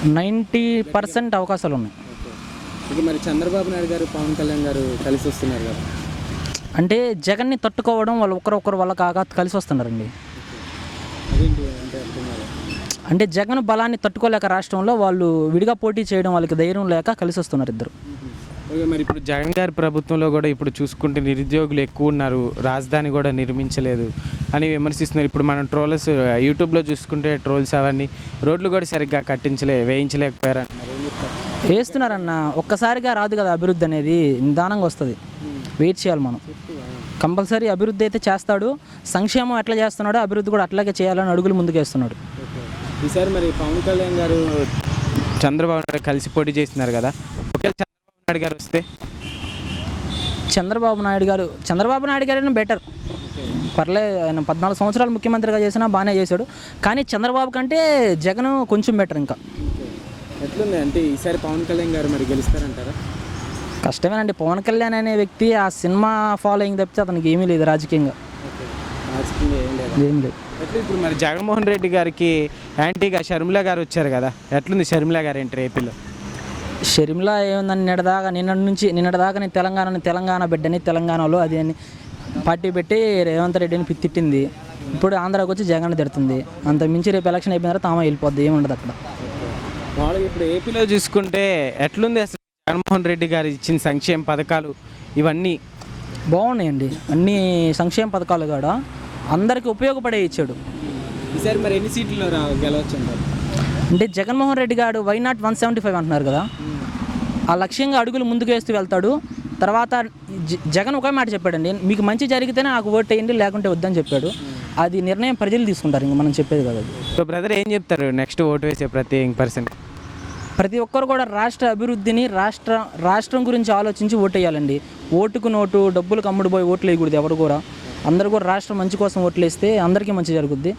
90% అవకాశాలు ఉన్నాయి. ఇది మరి చంద్రబాబు నాయుడు గారు పవన్ కళ్యాణ్ గారు కలిసి వస్తున్నారు కదా, అంటే జగన్ని తట్టుకోవడం వాళ్ళు ఒకరొకరు వాళ్ళ కాక కలిసి వస్తున్నారండి. అదేంటి అంటే అర్థం కాదు. అంటే జగన్ బలాన్ని తట్టుకోలేక రాష్ట్రంలో వాళ్ళు విడిగా పోటీ చేయడం వాళ్ళకి ధైర్యం లేక కలిసి వస్తున్నారు ఇద్దరు. ఓకే, మరి ఇప్పుడు జగన్ గారి ప్రభుత్వంలో కూడా ఇప్పుడు చూసుకుంటే నిరుద్యోగులు ఎక్కువ ఉన్నారు, రాజధాని కూడా నిర్మించలేదు అని విమర్శిస్తున్నారు. ఇప్పుడు మనం ట్రోల్స్ యూట్యూబ్లో చూసుకుంటే ట్రోల్స్ అవన్నీ రోడ్లు కూడా సరిగ్గా వేయించలేకపోయారు అంటున్నారు. వేస్తున్నారన్న, ఒక్కసారిగా రాదు కదా అభివృద్ధి అనేది, నిదానంగా వస్తుంది, వెయిట్ చేయాలి మనం. కంపల్సరీ అభివృద్ధి అయితే చేస్తాడు, సంక్షేమం ఎట్లా చేస్తున్నాడో అభివృద్ధి కూడా అట్లాగే చేయాలని అడుగులు ముందుకేస్తున్నాడు. ఈసారి మరి పవన్ కళ్యాణ్ గారు చంద్రబాబు నాయుడు కలిసి పోటీ చేస్తున్నారు కదా, ఒకవేళ చంద్రబాబు నాయుడు గారు వస్తే చంద్రబాబు నాయుడు గారు బెటర్, పర్లేదు. ఆయన 14 సంవత్సరాలు ముఖ్యమంత్రిగా చేసినా బాగానే చేశాడు, కానీ చంద్రబాబు కంటే జగన్ కొంచెం బెటర్. ఇంకా ఎట్లుంది అంటే ఈసారి పవన్ కళ్యాణ్ గారు మరి గెలుస్తారంటారా? కష్టమేనండి. పవన్ కళ్యాణ్ అనే వ్యక్తి ఆ సినిమా ఫాలోయింగ్ తప్పితే అతనికి ఏమీ లేదు రాజకీయంగా, ఏం లేదు. ఎట్లా ఇప్పుడు మరి జగన్మోహన్ రెడ్డి గారికి యాంటీగా షర్మిల గారు వచ్చారు కదా, ఎట్లుంది షర్మిల గారు ఎంట్రీ ఏపీలో? షర్మిల ఏముందని నిన్నటిదాకా నేను తెలంగాణ బిడ్డని, తెలంగాణలో అది అని పార్టీ పెట్టి రేవంత్ రెడ్డిని తిట్టింది. ఇప్పుడు ఆంధ్రాకి వచ్చి జగన్ తిడుతుంది. అంత మించి రేపు ఎలక్షన్ అయిపోయిన తర్వాత తామ వెళ్ళిపోద్ది, ఏముండదు అక్కడ. వాళ్ళు ఇప్పుడు ఏపీలో చూసుకుంటే ఎట్లుంది అసలు జగన్మోహన్ రెడ్డి గారు ఇచ్చిన సంక్షేమ పథకాలు ఇవన్నీ బాగున్నాయండి. అన్ని సంక్షేమ పథకాలు కూడా అందరికీ ఉపయోగపడే ఇచ్చాడు. ఈసారి మరి ఎన్ని సీట్లు గెలవచ్చు అంటారు? అంటే జగన్మోహన్ రెడ్డి గారు వై నాట్ 175 అంటున్నారు కదా, ఆ లక్ష్యంగా అడుగులు ముందుకు వేస్తూ వెళ్తాడు. తర్వాత జగన్ ఒకే మాట చెప్పాడండి, మీకు మంచి జరిగితేనే నాకు ఓట్ వేయండి, లేకుంటే వద్దని చెప్పాడు. అది నిర్ణయం ప్రజలు తీసుకుంటారు, ఇంకా మనం చెప్పేది కదా. సో బ్రదర్ ఏం చెప్తారు నెక్స్ట్ ఓటు వేసే ప్రతి ఒక్కరు కూడా రాష్ట్ర అభివృద్ధిని రాష్ట్రం గురించి ఆలోచించి ఓటు వేయాలండి. ఓటుకు నోటు డబ్బులకు అమ్ముడు పోయి ఓట్లు వేయకూడదు ఎవరు కూడా. అందరూ కూడా రాష్ట్రం మంచి కోసం ఓట్లు వేస్తే అందరికీ మంచి జరుగుద్ది.